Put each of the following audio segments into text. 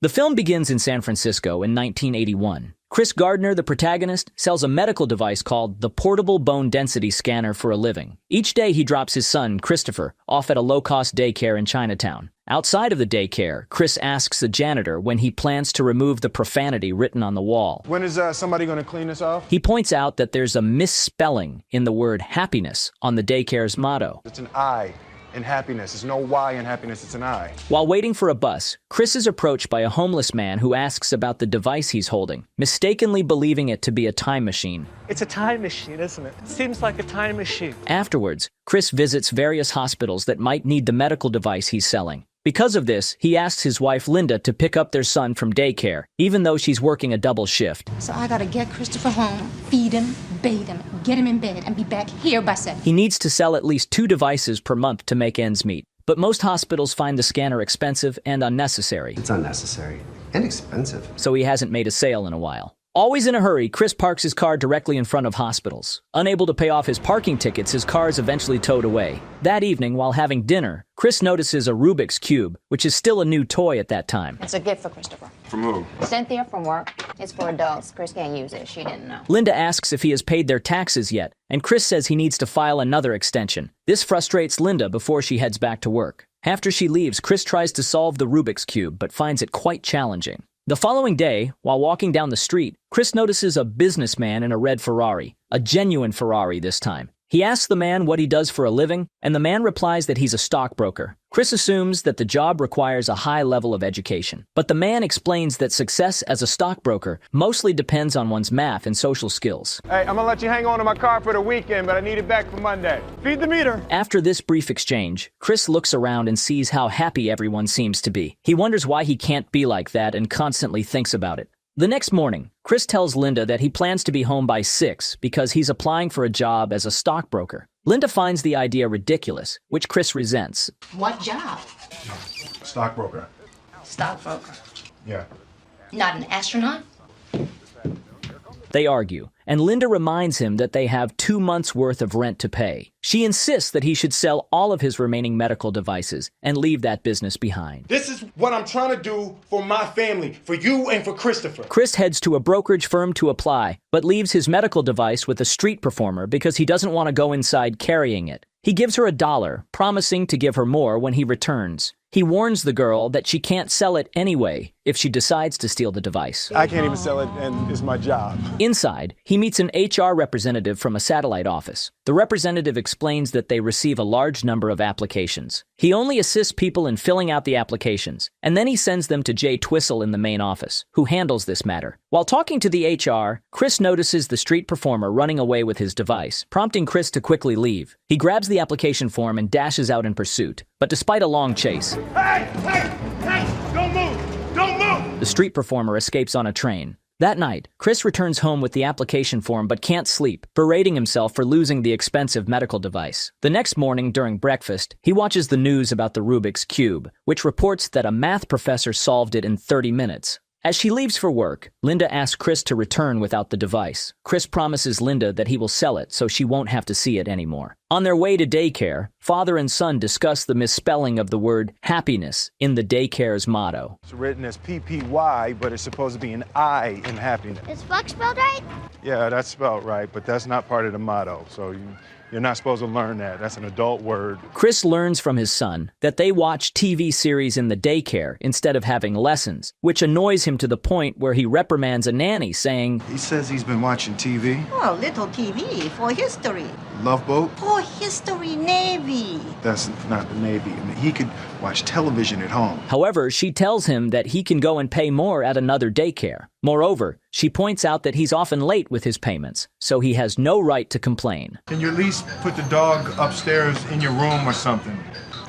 The film begins in San Francisco in 1981. Chris Gardner, the protagonist, sells a medical device called the Portable Bone Density Scanner for a living. Each day he drops his son, Christopher, off at a low-cost daycare in Chinatown. Outside of the daycare, Chris asks the janitor when he plans to remove the profanity written on the wall. When is somebody going to clean this off? He points out that there's a misspelling in the word happiness on the daycare's motto. It's an I in happiness. There's no Y in happiness, it's an I. While waiting for a bus, Chris is approached by a homeless man who asks about the device he's holding, mistakenly believing it to be a time machine. It's a time machine, isn't it? It seems like a time machine. Afterwards, Chris visits various hospitals that might need the medical device he's selling. Because of this, he asks his wife Linda to pick up their son from daycare, even though she's working a double shift. So I gotta get Christopher home, feed him, bathe him, get him in bed, and be back here by 7. He needs to sell at least 2 devices per month to make ends meet. But most hospitals find the scanner expensive and unnecessary. It's unnecessary and expensive. So he hasn't made a sale in a while. Always in a hurry, Chris parks his car directly in front of hospitals. Unable to pay off his parking tickets, his car is eventually towed away. That evening, while having dinner, Chris notices a Rubik's Cube, which is still a new toy at that time. It's a gift for Christopher. From who? Cynthia from work. It's for adults. Chris can't use it. She didn't know. Linda asks if he has paid their taxes yet, and Chris says he needs to file another extension. This frustrates Linda before she heads back to work. After she leaves, Chris tries to solve the Rubik's Cube, but finds it quite challenging. The following day, while walking down the street, Chris notices a businessman in a red Ferrari, a genuine Ferrari this time. He asks the man what he does for a living, and the man replies that he's a stockbroker. Chris assumes that the job requires a high level of education, but the man explains that success as a stockbroker mostly depends on one's math and social skills. Hey, I'm going to let you hang on to my car for the weekend, but I need it back for Monday. Feed the meter. After this brief exchange, Chris looks around and sees how happy everyone seems to be. He wonders why he can't be like that and constantly thinks about it. The next morning, Chris tells Linda that he plans to be home by 6 because he's applying for a job as a stockbroker. Linda finds the idea ridiculous, which Chris resents. What job? Stockbroker. Stockbroker. Yeah. Not an astronaut? They argue, and Linda reminds him that they have 2 months' worth of rent to pay. She insists that he should sell all of his remaining medical devices and leave that business behind. This is what I'm trying to do for my family, for you and for Christopher. Chris heads to a brokerage firm to apply, but leaves his medical device with a street performer because he doesn't want to go inside carrying it. He gives her $1, promising to give her more when he returns. He warns the girl that she can't sell it anyway if she decides to steal the device. I can't even sell it, and it's my job. Inside, he meets an HR representative from a satellite office. The representative explains that they receive a large number of applications. He only assists people in filling out the applications, and then he sends them to Jay Twistle in the main office, who handles this matter. While talking to the HR, Chris notices the street performer running away with his device, prompting Chris to quickly leave. He grabs the application form and dashes out in pursuit. But despite a long chase, Hey! Don't move! Don't move! the street performer escapes on a train. That night, Chris returns home with the application form but can't sleep, berating himself for losing the expensive medical device. The next morning, during breakfast, he watches the news about the Rubik's Cube, which reports that a math professor solved it in 30 minutes. As she leaves for work, Linda asks Chris to return without the device. Chris promises Linda that he will sell it so she won't have to see it anymore. On their way to daycare, father and son discuss the misspelling of the word happiness in the daycare's motto. It's written as PPY, but it's supposed to be an I in happiness. Is fuck spelled right? Yeah, that's spelled right, but that's not part of the motto, so you're not supposed to learn that. That's an adult word. Chris learns from his son that they watch TV series in the daycare instead of having lessons, which annoys him to the point where he reprimands a nanny, saying, He says he's been watching TV. Oh, little TV for history. Love Boat? For history, Navy. That's not the Navy. I mean, he could watch television at home. However, she tells him that he can go and pay more at another daycare. Moreover, she points out that he's often late with his payments, so he has no right to complain. Can you at least put the dog upstairs in your room or something?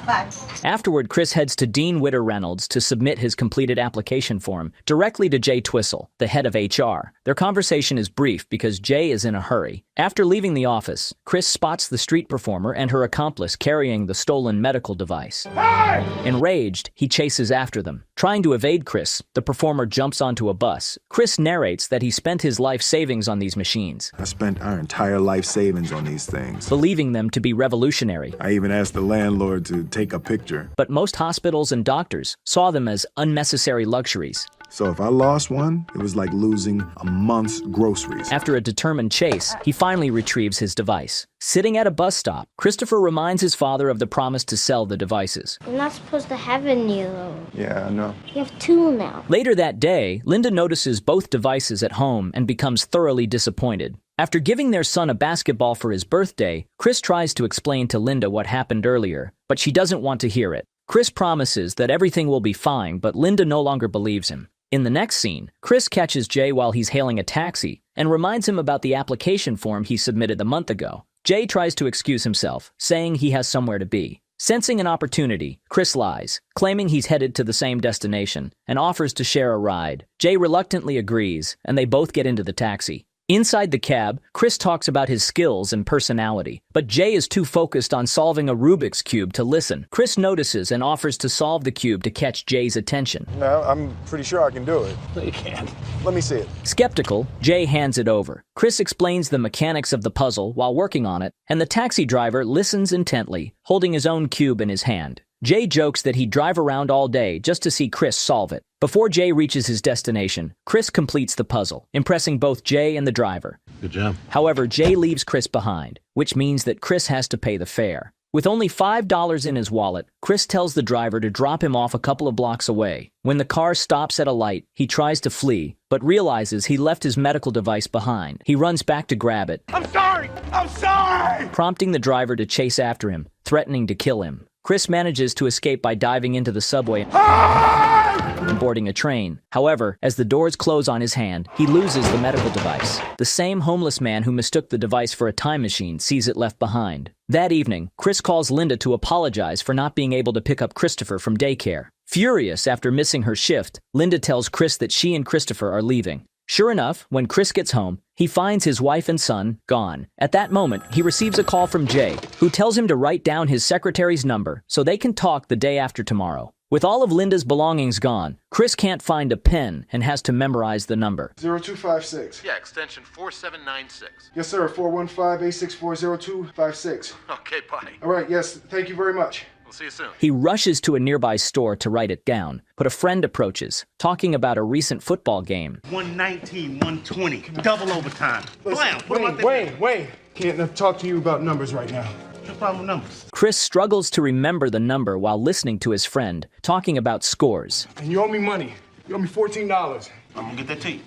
But Afterward, Chris heads to Dean Witter Reynolds to submit his completed application form directly to Jay Twistle, the head of HR. Their conversation is brief because Jay is in a hurry. After leaving the office, Chris spots the street performer and her accomplice carrying the stolen medical device. Hey! Enraged, he chases after them, Trying to evade Chris, the performer jumps onto a bus. Chris narrates that he spent his life savings on these machines, I spent our entire life savings on these things. believing them to be revolutionary. I even asked the landlord to take a picture. But most hospitals and doctors saw them as unnecessary luxuries. So if I lost one, it was like losing a month's groceries. After a determined chase, he finally retrieves his device. Sitting at a bus stop, Christopher reminds his father of the promise to sell the devices. You're not supposed to have any of those. Yeah, I know. You have two now. Later that day, Linda notices both devices at home and becomes thoroughly disappointed. After giving their son a basketball for his birthday, Chris tries to explain to Linda what happened earlier, but she doesn't want to hear it. Chris promises that everything will be fine, but Linda no longer believes him. In the next scene, Chris catches Jay while he's hailing a taxi and reminds him about the application form he submitted a month ago. Jay tries to excuse himself, saying he has somewhere to be. Sensing an opportunity, Chris lies, claiming he's headed to the same destination, and offers to share a ride. Jay reluctantly agrees, and they both get into the taxi. Inside the cab, Chris talks about his skills and personality, but Jay is too focused on solving a Rubik's Cube to listen. Chris notices and offers to solve the cube to catch Jay's attention. No, I'm pretty sure I can do it. No, you can't. Let me see it. Skeptical, Jay hands it over. Chris explains the mechanics of the puzzle while working on it, and the taxi driver listens intently, holding his own cube in his hand. Jay jokes that he'd drive around all day just to see Chris solve it. Before Jay reaches his destination, Chris completes the puzzle, impressing both Jay and the driver. Good job. However, Jay leaves Chris behind, which means that Chris has to pay the fare. With only $5 in his wallet, Chris tells the driver to drop him off a couple of blocks away. When the car stops at a light, he tries to flee, but realizes he left his medical device behind. He runs back to grab it, I'm sorry! I'm sorry! prompting the driver to chase after him, threatening to kill him. Chris manages to escape by diving into the subway and boarding a train. However, as the doors close on his hand, he loses the medical device. The same homeless man who mistook the device for a time machine sees it left behind. That evening, Chris calls Linda to apologize for not being able to pick up Christopher from daycare. Furious after missing her shift, Linda tells Chris that she and Christopher are leaving. Sure enough, when Chris gets home, he finds his wife and son gone. At that moment, he receives a call from Jay, who tells him to write down his secretary's number so they can talk the day after tomorrow. With all of Linda's belongings gone, Chris can't find a pen and has to memorize the number. 0256. Yeah, extension 4796. Yes, sir. 415-864-0256. Okay, bye. All right, yes. Thank you very much. We'll see you soon. He rushes to a nearby store to write it down, but a friend approaches, talking about a recent football game. 119, 120. Double overtime. Blam! Put 'em out there. Wayne. Can't talk to you about numbers right now. What's your problem with numbers? Chris struggles to remember the number while listening to his friend, talking about scores. And you owe me money. You owe me $14. I'm gonna get that to you.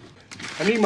I need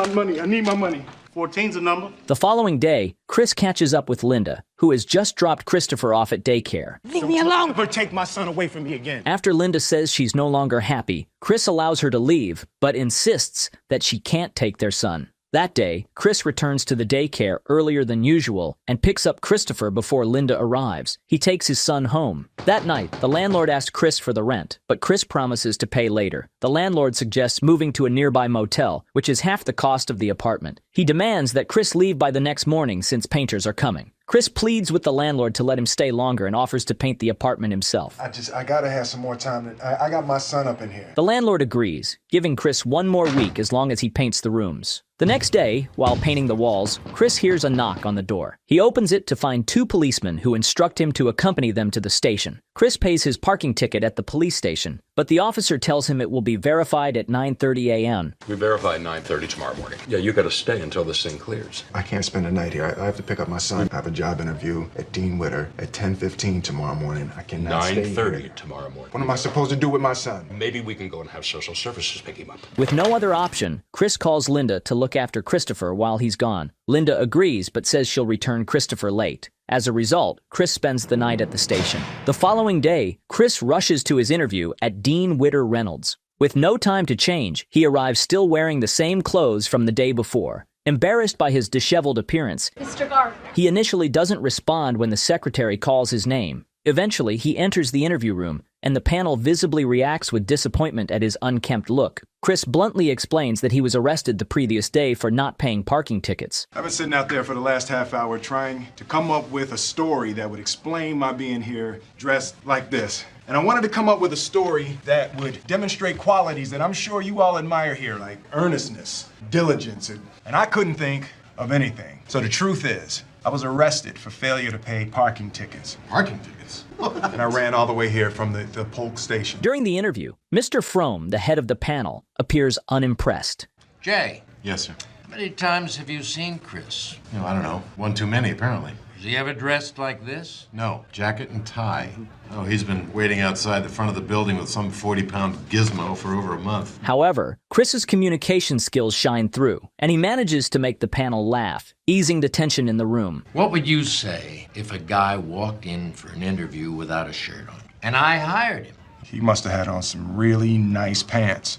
my money. 14's a number. The following day, Chris catches up with Linda, who has just dropped Christopher off at daycare. Leave me alone. Never take my son away from me again. After Linda says she's no longer happy, Chris allows her to leave, but insists that she can't take their son. That day, Chris returns to the daycare earlier than usual and picks up Christopher before Linda arrives. He takes his son home. That night, the landlord asks Chris for the rent, but Chris promises to pay later. The landlord suggests moving to a nearby motel, which is half the cost of the apartment. He demands that Chris leave by the next morning since painters are coming. Chris pleads with the landlord to let him stay longer and offers to paint the apartment himself. I gotta have some more time. I got my son up in here. The landlord agrees, giving Chris one more week as long as he paints the rooms. The next day, while painting the walls, Chris hears a knock on the door. He opens it to find two policemen who instruct him to accompany them to the station. Chris pays his parking ticket at the police station, but the officer tells him it will be verified at 9:30 a.m. We verify at 9:30 tomorrow morning. Yeah, you gotta stay until this thing clears. I can't spend the night here. I have to pick up my son. I have a job interview at Dean Witter at 10:15 tomorrow morning. I cannot stay 9:30 here. tomorrow morning. What am I supposed to do with my son? Maybe we can go and have social services pick him up. With no other option, Chris calls Linda to look after Christopher while he's gone. Linda agrees but says she'll return Christopher late. As a result, Chris spends the night at the station. The following day, Chris rushes to his interview at Dean Witter Reynolds. With no time to change, he arrives still wearing the same clothes from the day before. Embarrassed by his disheveled appearance, Mr. Gardner. he initially doesn't respond when the secretary calls his name. Eventually, he enters the interview room, and the panel visibly reacts with disappointment at his unkempt look. Chris bluntly explains that he was arrested the previous day for not paying parking tickets. I've been sitting out there for the last half hour trying to come up with a story that would explain my being here dressed like this. And I wanted to come up with a story that would demonstrate qualities that I'm sure you all admire here, like earnestness, diligence, and I couldn't think of anything. So the truth is, I was arrested for failure to pay parking tickets. Parking tickets? And I ran all the way here from the Polk station. During the interview, Mr. Frome, the head of the panel, appears unimpressed. Jay, Yes, sir. how many times have you seen Chris? I don't know. One too many, apparently. Is he ever dressed like this? No, jacket and tie. Oh, he's been waiting outside the front of the building with some 40-pound gizmo for over a month. However, Chris's communication skills shine through, and he manages to make the panel laugh, easing the tension in the room. What would you say if a guy walked in for an interview without a shirt on, and I hired him? He must have had on some really nice pants.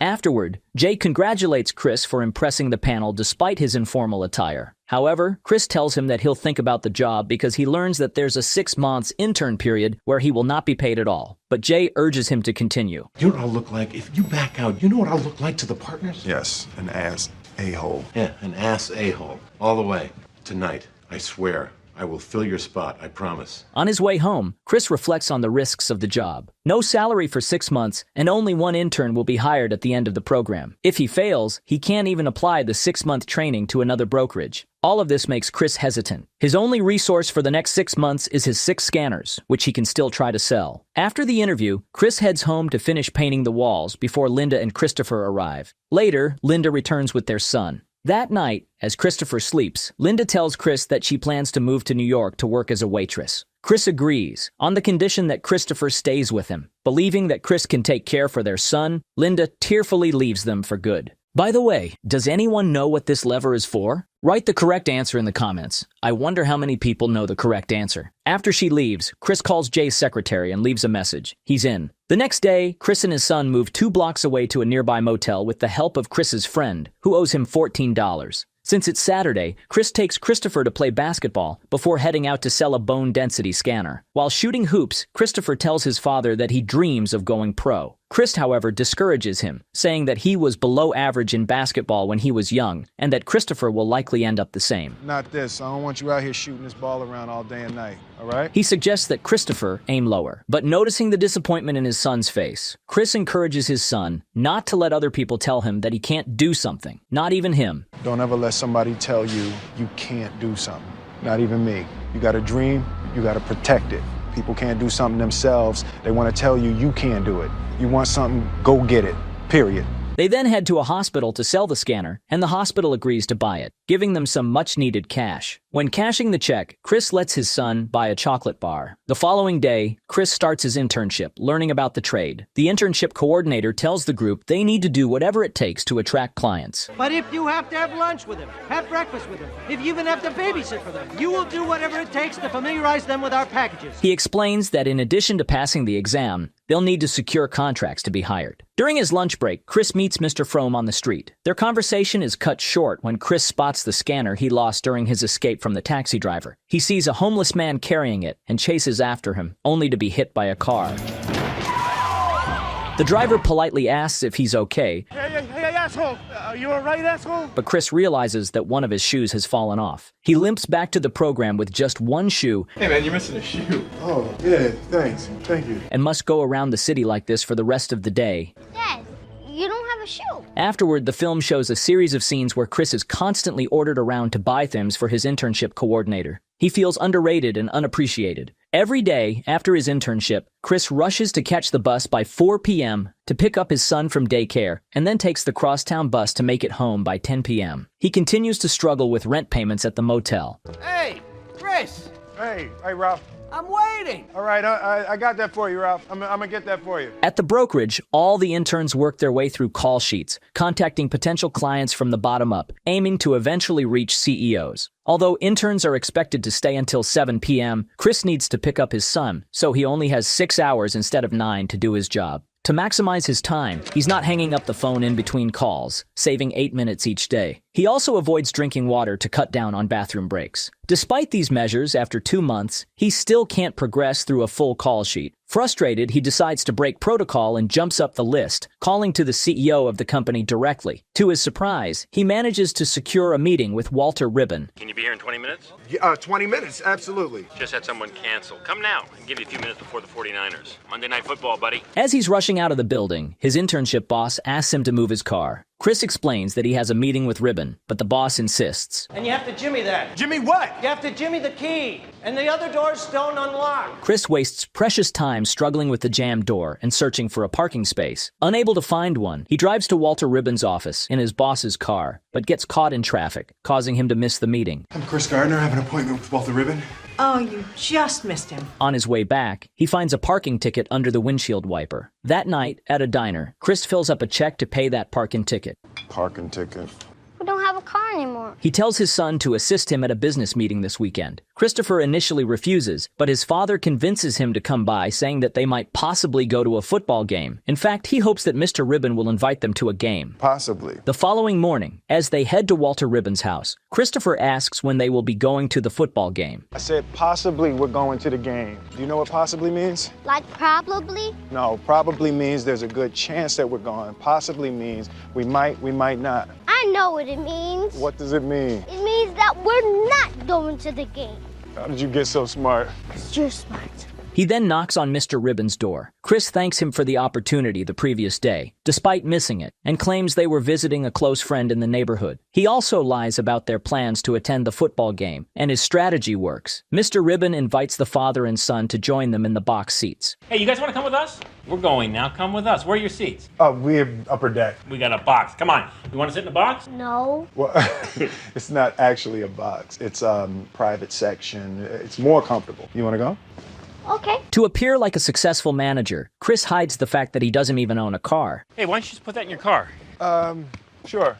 Afterward, Jay congratulates Chris for impressing the panel despite his informal attire. However, Chris tells him that he'll think about the job because he learns that there's a 6-month intern period where he will not be paid at all. But Jay urges him to continue. You know what I'll look like if you back out? You know what I'll look like to the partners? Yes, an ass a-hole. Yeah, an ass a-hole. All the way. Tonight, I swear, I will fill your spot, I promise. On his way home, Chris reflects on the risks of the job. No salary for 6 months, and only one intern will be hired at the end of the program. If he fails, he can't even apply the 6-month training to another brokerage. All of this makes Chris hesitant. His only resource for the next 6 months is his 6 scanners, which he can still try to sell. After the interview, Chris heads home to finish painting the walls before Linda and Christopher arrive. Later, Linda returns with their son. That night, as Christopher sleeps, Linda tells Chris that she plans to move to New York to work as a waitress. Chris agrees, on the condition that Christopher stays with him. Believing that Chris can take care for their son, Linda tearfully leaves them for good. By the way, does anyone know what this lever is for? Write the correct answer in the comments. I wonder how many people know the correct answer. After she leaves, Chris calls Jay's secretary and leaves a message. He's in. The next day, Chris and his son move 2 blocks away to a nearby motel with the help of Chris's friend, who owes him $14. Since it's Saturday, Chris takes Christopher to play basketball before heading out to sell a bone density scanner. While shooting hoops, Christopher tells his father that he dreams of going pro. Chris, however, discourages him, saying that he was below average in basketball when he was young, and that Christopher will likely end up the same. Not this. I don't want you out here shooting this ball around all day and night, all right? He suggests that Christopher aim lower, but noticing the disappointment in his son's face, Chris encourages his son not to let other people tell him that he can't do something, not even him. Don't ever let somebody tell you you can't do something, not even me. You got a dream, you got to protect it. People can't do something themselves. They want to tell you you can't do it. You want something, go get it, period. They then head to a hospital to sell the scanner, and the hospital agrees to buy it, giving them some much-needed cash. When cashing the check, Chris lets his son buy a chocolate bar. The following day, Chris starts his internship, learning about the trade. The internship coordinator tells the group they need to do whatever it takes to attract clients. But if you have to have lunch with them, have breakfast with them, if you even have to babysit for them, you will do whatever it takes to familiarize them with our packages. He explains that in addition to passing the exam, they'll need to secure contracts to be hired. During his lunch break, Chris meets Mr. Frome on the street. Their conversation is cut short when Chris spots the scanner he lost during his escape from the taxi driver. He sees a homeless man carrying it and chases after him, only to be hit by a car. The driver politely asks if he's okay. Hey, asshole! Are you alright, asshole? But Chris realizes that one of his shoes has fallen off. He limps back to the program with just one shoe. Hey man, you're missing a shoe. Oh, yeah, thanks. Thank you. And must go around the city like this for the rest of the day. Dad, you don't have a shoe. Afterward, the film shows a series of scenes where Chris is constantly ordered around to buy things for his internship coordinator. He feels underrated and unappreciated. Every day after his internship, Chris rushes to catch the bus by 4 p.m. to pick up his son from daycare, and then takes the crosstown bus to make it home by 10 p.m. He continues to struggle with rent payments at the motel. Hey, Chris! Hey, Ralph. I'm waiting! All right, I got that for you, Ralph. I'm gonna get that for you. At the brokerage, all the interns work their way through call sheets, contacting potential clients from the bottom up, aiming to eventually reach CEOs. Although interns are expected to stay until 7 p.m., Chris needs to pick up his son, so he only has 6 hours instead of 9 to do his job. To maximize his time, he's not hanging up the phone in between calls, saving 8 minutes each day. He also avoids drinking water to cut down on bathroom breaks. Despite these measures, after 2 months, he still can't progress through a full call sheet. Frustrated, he decides to break protocol and jumps up the list, calling to the CEO of the company directly. To his surprise, he manages to secure a meeting with Walter Ribbon. Can you be here in 20 minutes? 20 minutes, absolutely. Just had someone cancel. Come now. I can give you a few minutes before the 49ers. Monday Night Football, buddy. As he's rushing out of the building, his internship boss asks him to move his car. Chris explains that he has a meeting with Ribbon, but the boss insists. And you have to jimmy that. Jimmy what? You have to jimmy the key. And the other doors don't unlock. Chris wastes precious time struggling with the jammed door and searching for a parking space. Unable to find one, he drives to Walter Ribbon's office in his boss's car, but gets caught in traffic, causing him to miss the meeting. I'm Chris Gardner. I have an appointment with Walter Ribbon. Oh, you just missed him. On his way back, he finds a parking ticket under the windshield wiper. That night, at a diner, Chris fills up a check to pay that parking ticket. Parking ticket. We don't have a car anymore. He tells his son to assist him at a business meeting this weekend. Christopher initially refuses, but his father convinces him to come by, saying that they might possibly go to a football game. In fact, he hopes that Mr. Ribbon will invite them to a game. Possibly. The following morning, as they head to Walter Ribbon's house, Christopher asks when they will be going to the football game. I said possibly we're going to the game. Do you know what possibly means? Like probably? No, probably means there's a good chance that we're going. Possibly means we might not. I know what it means. What does it mean? It means that we're not going to the game. How did you get so smart? You're smart. He then knocks on Mr. Ribbon's door. Chris thanks him for the opportunity the previous day, despite missing it, and claims they were visiting a close friend in the neighborhood. He also lies about their plans to attend the football game, and his strategy works. Mr. Ribbon invites the father and son to join them in the box seats. Hey, you guys want to come with us? We're going now. Come with us. Where are your seats? We have upper deck. We got a box. Come on. You want to sit in the box? No. Well, it's not actually a box. It's private section. It's more comfortable. You want to go? Okay. To appear like a successful manager, Chris hides the fact that he doesn't even own a car. Hey, why don't you just put that in your car? Sure.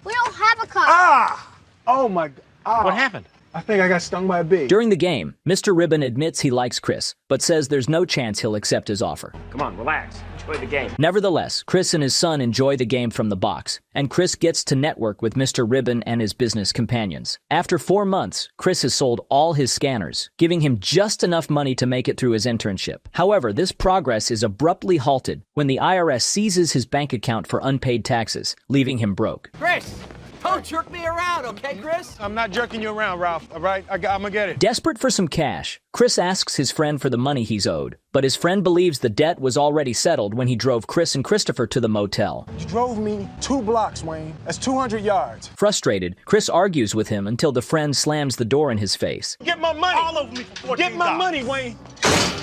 We don't have a car. Ah! Oh my God. What happened? I think I got stung by a bee. During the game, Mr. Ribbon admits he likes Chris, but says there's no chance he'll accept his offer. Come on, relax. Enjoy the game. Nevertheless, Chris and his son enjoy the game from the box, and Chris gets to network with Mr. Ribbon and his business companions. After 4 months, Chris has sold all his scanners, giving him just enough money to make it through his internship. However, this progress is abruptly halted when the IRS seizes his bank account for unpaid taxes, leaving him broke. Chris, don't jerk me around, okay, Chris? I'm not jerking you around, Ralph, all right? I'm gonna get it. Desperate for some cash, Chris asks his friend for the money he's owed, but his friend believes the debt was already settled when he drove Chris and Christopher to the motel. You drove me 2 blocks, Wayne. That's 200 yards. Frustrated, Chris argues with him until the friend slams the door in his face. Get my money! All over me for $14. Get my money, Wayne!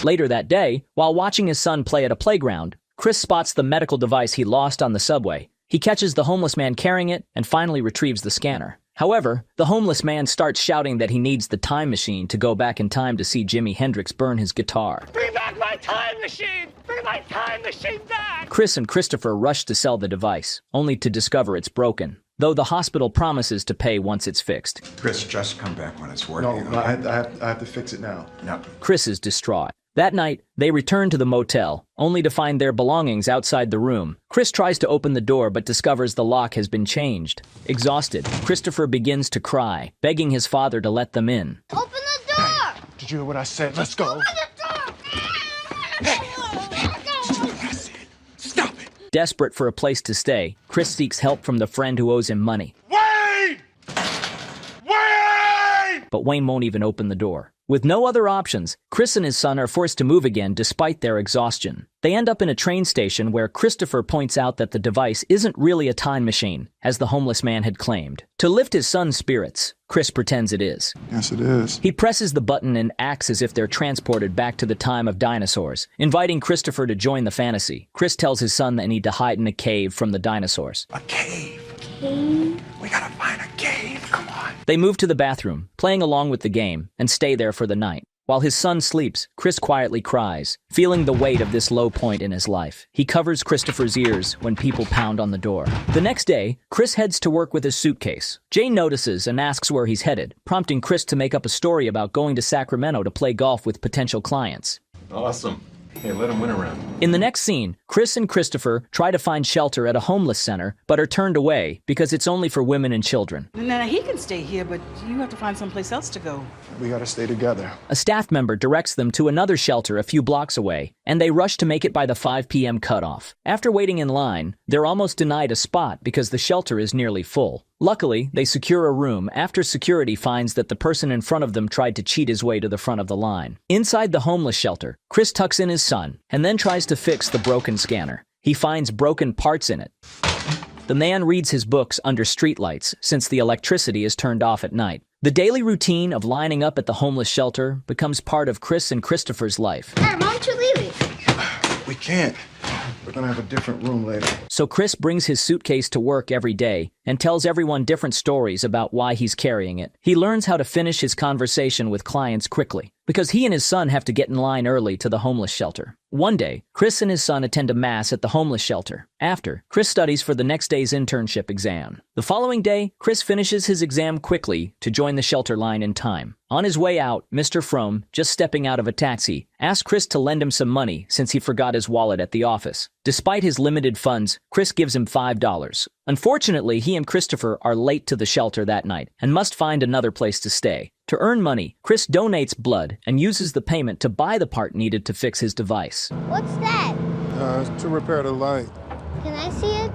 Later that day, while watching his son play at a playground, Chris spots the medical device he lost on the subway. He catches the homeless man carrying it and finally retrieves the scanner. However, the homeless man starts shouting that he needs the time machine to go back in time to see Jimi Hendrix burn his guitar. Bring back my time machine! Bring my time machine back! Chris and Christopher rush to sell the device, only to discover it's broken, though the hospital promises to pay once it's fixed. Chris, just come back when it's working. No, I have to fix it now. No. Chris is distraught. That night, they return to the motel, only to find their belongings outside the room. Chris tries to open the door but discovers the lock has been changed. Exhausted, Christopher begins to cry, begging his father to let them in. Open the door! Did you hear what I said? Let's go. Open the door! Stop it! Desperate for a place to stay, Chris seeks help from the friend who owes him money. Wayne! Wayne! But Wayne won't even open the door. With no other options, Chris and his son are forced to move again despite their exhaustion. They end up in a train station where Christopher points out that the device isn't really a time machine, as the homeless man had claimed. To lift his son's spirits, Chris pretends it is. Yes, it is. He presses the button and acts as if they're transported back to the time of dinosaurs, inviting Christopher to join the fantasy. Chris tells his son they need to hide in a cave from the dinosaurs. A cave. We gotta find a cave. Come on. They move to the bathroom, playing along with the game, and stay there for the night. While his son sleeps, Chris quietly cries, feeling the weight of this low point in his life. He covers Christopher's ears when people pound on the door. The next day, Chris heads to work with his suitcase. Jane notices and asks where he's headed, prompting Chris to make up a story about going to Sacramento to play golf with potential clients. Awesome. Hey, let him win around. In the next scene, Chris and Christopher try to find shelter at a homeless center, but are turned away because it's only for women and children. Now, he can stay here, but you have to find someplace else to go. We gotta stay together. A staff member directs them to another shelter a few blocks away, and they rush to make it by the 5 p.m. cutoff. After waiting in line, they're almost denied a spot because the shelter is nearly full. Luckily, they secure a room after security finds that the person in front of them tried to cheat his way to the front of the line. Inside the homeless shelter, Chris tucks in his son and then tries to fix the broken scanner. He finds broken parts in it. The man reads his books under streetlights since the electricity is turned off at night. The daily routine of lining up at the homeless shelter becomes part of Chris and Christopher's life. Dad, why don't you leave it? We can't. We're gonna have a different room later. So Chris brings his suitcase to work every day and tells everyone different stories about why he's carrying it. He learns how to finish his conversation with clients quickly because he and his son have to get in line early to the homeless shelter. One day, Chris and his son attend a mass at the homeless shelter. After, Chris studies for the next day's internship exam. The following day, Chris finishes his exam quickly to join the shelter line in time. On his way out, Mr. Frome, just stepping out of a taxi, asks Chris to lend him some money since he forgot his wallet at the office. Despite his limited funds, Chris gives him $5. Unfortunately, he and Christopher are late to the shelter that night and must find another place to stay. To earn money, Chris donates blood and uses the payment to buy the part needed to fix his device. What's that? To repair the light. Can I see it?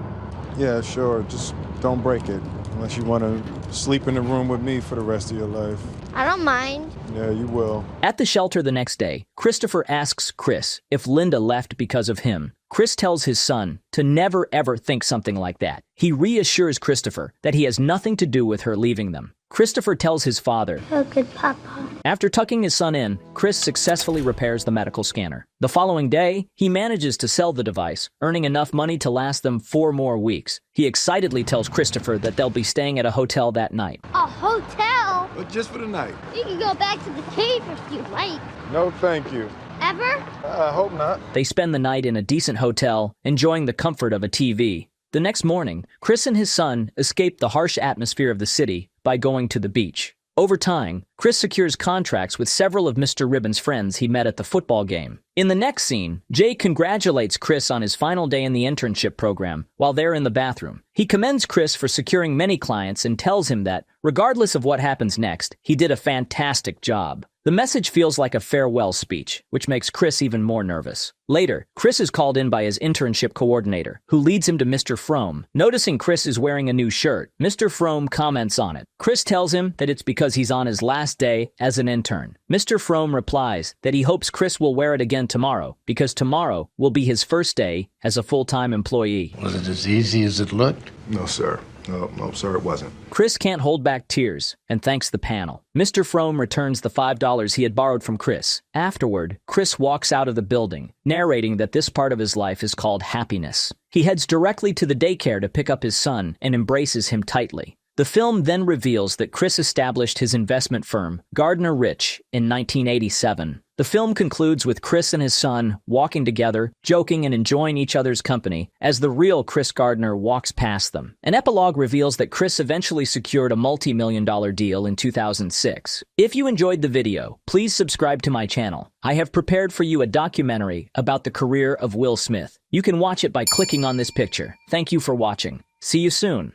Yeah, sure. Just don't break it. Unless you want to sleep in the room with me for the rest of your life. I don't mind. Yeah, you will. At the shelter the next day, Christopher asks Chris if Linda left because of him. Chris tells his son to never ever think something like that. He reassures Christopher that he has nothing to do with her leaving them. Christopher tells his father, Oh, good Papa. After tucking his son in, Chris successfully repairs the medical scanner. The following day, he manages to sell the device, earning enough money to last them 4 more weeks. He excitedly tells Christopher that they'll be staying at a hotel that night. A hotel? But just for the night. You can go back to the cave if you like. No, thank you. Ever? I hope not. They spend the night in a decent hotel, enjoying the comfort of a TV. The next morning, Chris and his son escape the harsh atmosphere of the city by going to the beach. Over time, Chris secures contracts with several of Mr. Ribbon's friends he met at the football game. In the next scene, Jay congratulates Chris on his final day in the internship program while they're in the bathroom. He commends Chris for securing many clients and tells him that, regardless of what happens next, he did a fantastic job. The message feels like a farewell speech, which makes Chris even more nervous. Later, Chris is called in by his internship coordinator, who leads him to Mr. Frome. Noticing Chris is wearing a new shirt, Mr. Frome comments on it. Chris tells him that it's because he's on his last day as an intern. Mr. Frome replies that he hopes Chris will wear it again tomorrow, because tomorrow will be his first day as a full-time employee. Was it as easy as it looked? No, sir. No, sir, it wasn't. Chris can't hold back tears and thanks the panel. Mr. Frome returns the $5 he had borrowed from Chris. Afterward, Chris walks out of the building, narrating that this part of his life is called happiness. He heads directly to the daycare to pick up his son and embraces him tightly. The film then reveals that Chris established his investment firm, Gardner Rich, in 1987. The film concludes with Chris and his son walking together, joking and enjoying each other's company as the real Chris Gardner walks past them. An epilogue reveals that Chris eventually secured a multi-million-dollar deal in 2006. If you enjoyed the video, please subscribe to my channel. I have prepared for you a documentary about the career of Will Smith. You can watch it by clicking on this picture. Thank you for watching. See you soon.